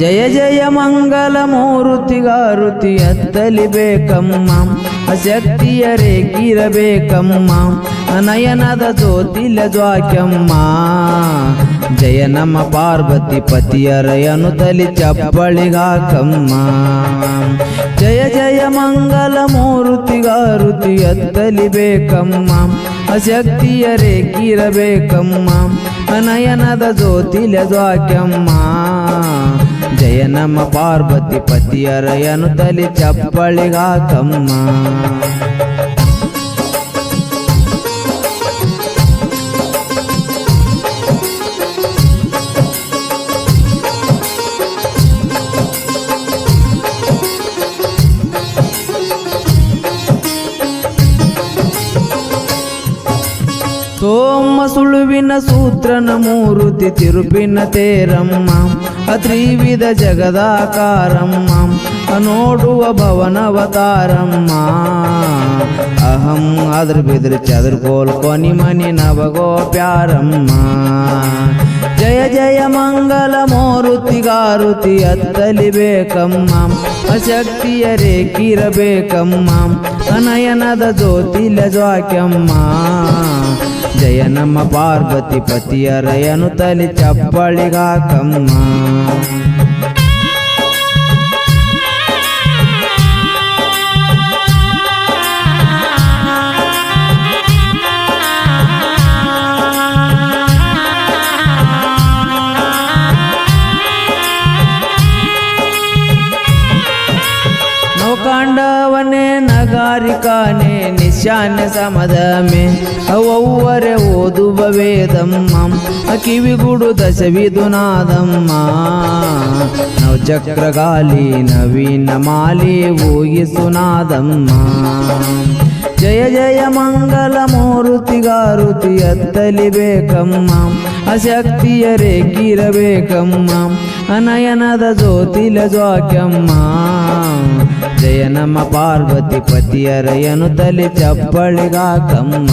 ಜಯ ಜಯ ಮಂಗಲ ಮೂರುತಿಗಾರುತಿ ಎತ್ತಲಿ ಬೇಕಮ್ಮ, ಶಕ್ತಿಯರೇಗಿರಬೇಕಮ್ಮ, ನಯನದ ಜ್ಯೋತಿಲ ಜ್ವಾಕ್ಯಮ್ಮ. ಜಯ ನಮ್ಮ ಪಾರ್ವತಿ ಪತಿಯರಯನು ತಲಿ ಚಪ್ಪಳಿಗಾಕಮ್ಮ. ಜಯ ಜಯ ಮಂಗಲ ಮೂರುತಿಗಾರುತಿ ಎತ್ತಲಿ ಬೇಕಮ್ಮ, ಶಕ್ತಿಯರೇಗಿರಬೇಕಮ್ಮ, ನಯನದ ಜ್ಯೋತಿಲ ಜ್ವಾಕ್ಯಮ್ಮ. ಜಯ ನಮ್ಮ ಪಾರ್ವತಿ ಪತಿಯರಯನು ತಲಿ ಚಪ್ಪಳಿಗಾಕಮ್ಮ. ಸೋಮ ಸುಳುವಿನ ಸೂತ್ರನ ಮೂರುತಿ ತಿರುಪಿನ ತೇರಮ್ಮ, ತ್ರಿವಿಧ ಜಗದಾಕಾರಮ್ಮ, ನೋಡುವ ಭವನವತಾರಮ್ಮ. ಅಹಂ ಅದ್ರ ಬಿದ್ರ ಚದುರ್ಗೋಲ್ ಕೊನಿ ಮನಿ ನವಗೋ ಪ್ಯಾರಮ್ಮ. ಜಯ ಜಯ ಮಂಗಲ ಮೂರುತಿಗಾರುತಿ ಎತ್ತಲಿ ಬೇಕಮ್ಮ, ಶಕ್ತಿಯರೇಗಿರಬೇಕಮ್ಮ, ನಯನದ ಜ್ಯೋತಿಲ ಜ್ವಾಕ್ಯಮ್ಮ. ಜಯ ನಮ್ಮ ಪಾರ್ವತಿ ಪತಿಯರಯನು ತಲಿ ಚಪ್ಪಳಿಗಾಕಮ್ಮ. ನವಕಾಂಡವನೇ ನಗಾರಿಕಾನೆ ನಿಶಾನ್ಯ ಸಮದ ಮೇ ಅವ್ವರೆ ಓದುವ ವೇದಮ್ಮ, ಕಿವಿಗುಡು ದಶವಿದುನಾದಮ್ಮ. ನವಚಕ್ರಗಾಲಿ ನವೀನ ಮಾಲಿ ಊಗಿಸುನಾದಮ್ಮ. ಜಯ ಜಯ ಮಂಗಲ ಮೂರುತಿಗಾರುತಿ ಎತ್ತಲಿ ಬೇಕಮ್ಮ, ಶಕ್ತಿಯರೇಗಿರಬೇಕಮ್ಮ, ನಯನದ ಜ್ಯೋತಿಲ ಜ್ವಾಕ್ಯಮ್ಮ. ಜಯ ನಮ್ಮ ಪಾರ್ವತಿ ಪತಿಯರಯನು ತಲಿ ಚಪ್ಪಳಿಗಾಕಮ್ಮ.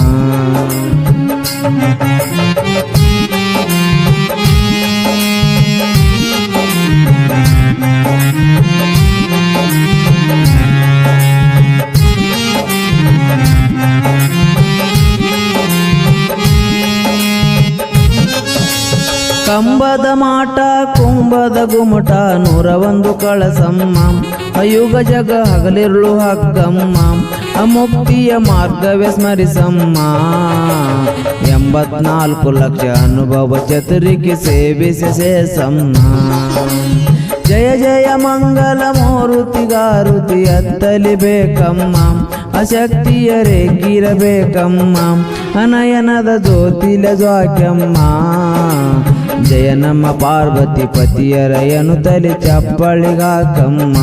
ಕಂಬದ ಮಾಟ ಕುಂಭದ ಗುಮಟ 101 ಕಳಸಮ್ಮ, ಯುಗ ಜಗ ಹಗಲಿರುಳು ಹಗ್ಗಮ್ಮ, ಮುಕ್ತಿಯ ಮಾರ್ಗವೇ ಸ್ಮರಿಸಮ್ಮ. 84 ಲಕ್ಷ ಅನುಭವ ಚತುರಿಗೆ ಸೇವಿಸಿ ಸೇಸಮ್ಮ. ಜಯ ಜಯ ಮಂಗಲ ಮೂರುತಿಗಾರುತಿ ಎತ್ತಲಿ ಬೇಕಮ್ಮ, ಶಕ್ತಿಯರೇಗಿರಬೇಕಮ್ಮ, ನಯನದ ಜ್ಯೋತಿಲ ಜ್ವಾಕ್ಯಮ್ಮ. ಜಯ ನಮ್ಮ ಪಾರ್ವತಿ ಪತಿಯರಯನು ತಲಿ ಚಪ್ಪಳಿಗಾಕಮ್ಮ.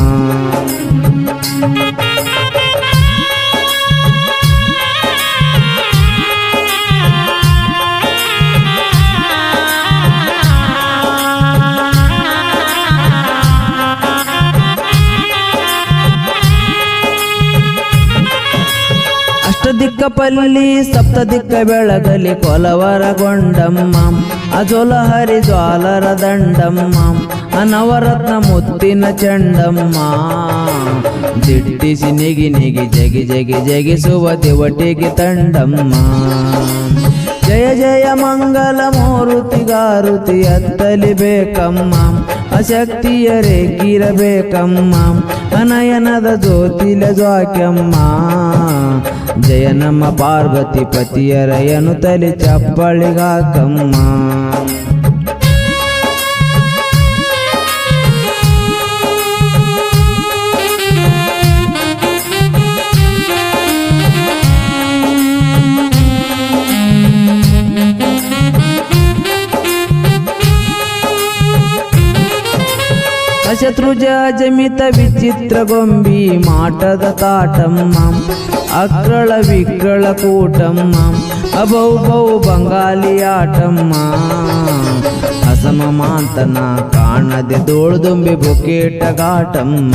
ದಿಕ್ಕ ಪಲ್ಲಿ ಸಪ್ತ ದಿಕ್ಕ ಬೆಳಗಲಿ ಕೊಲವರಗೊಂಡಮ್ಮ, ಅಜೋಲ ಹರಿ ಜ್ವಾಲರ ದಂಡಮ್ಮ, ನವರತ್ನ ಮುತ್ತಿನ ಚಂಡಮ್ಮ. ದಿಟ್ಟಿಸಿ ನಿಗಿ ನಿಗಿ ಜಗಿ ಜಗಿ ಜಗಿಸುವ ದಿವಟಿಗೆ ತಂಡಮ್ಮ. ಜಯ ಜಯ ಮಂಗಲ ಮೂರುತಿಗಾರುತಿ ಎತ್ತಲಿ ಬೇಕಮ್ಮ, ಶಕ್ತಿಯರೇಗಿರಬೇಕಮ್ಮ, ನಯನದ ಜ್ಯೋತಿಲ ಜ್ವಾಕ್ಯಮ್ಮ. ಜಯ ನಮ್ಮ ಪಾರ್ವತಿ ಪತಿಯರಯನು ತಲಿ ಚಪ್ಪಳಿಗಾಕಮ್ಮ. ಶತ್ರುಜ ಜಮಿತ ವಿಚಿತ್ರ ಗೊಂಬಿ ಮಾಟದ ತಾಟಮ್ಮ, ಅಕ್ರಳ ವಿಕ್ರಳ ಕೂಟಮ್ಮ, ಅಬೌ ಬಂಗಾಲಿ ಆಟಮ್ಮ. ಅಸಮ ಮಾಂತನ ಕಾಣದೆ ದೋಳ್ದುಂಬಿ ಬೊಕೇಟಗಾಟಮ್ಮ.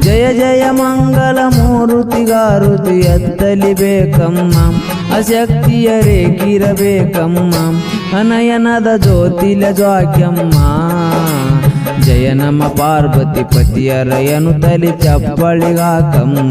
ಜಯ ಜಯ ಮಂಗಲ ಮೂರುತಿಗಾರುತಿ ಎತ್ತಲಿ ಬೇಕಮ್ಮ, ಶಕ್ತಿಯರೇಗಿರಬೇಕಮ್ಮ, ಅನಯನದ ಜ್ಯೋತಿಲ ಜ್ವಾಕ್ಯಮ್ಮ ಜಯ ನಮ ಪಾರ್ವತಿ ಪತಿಯರಯನು ತಲಿ ಚಪ್ಪಳಿಗಾಕಮ್ಮ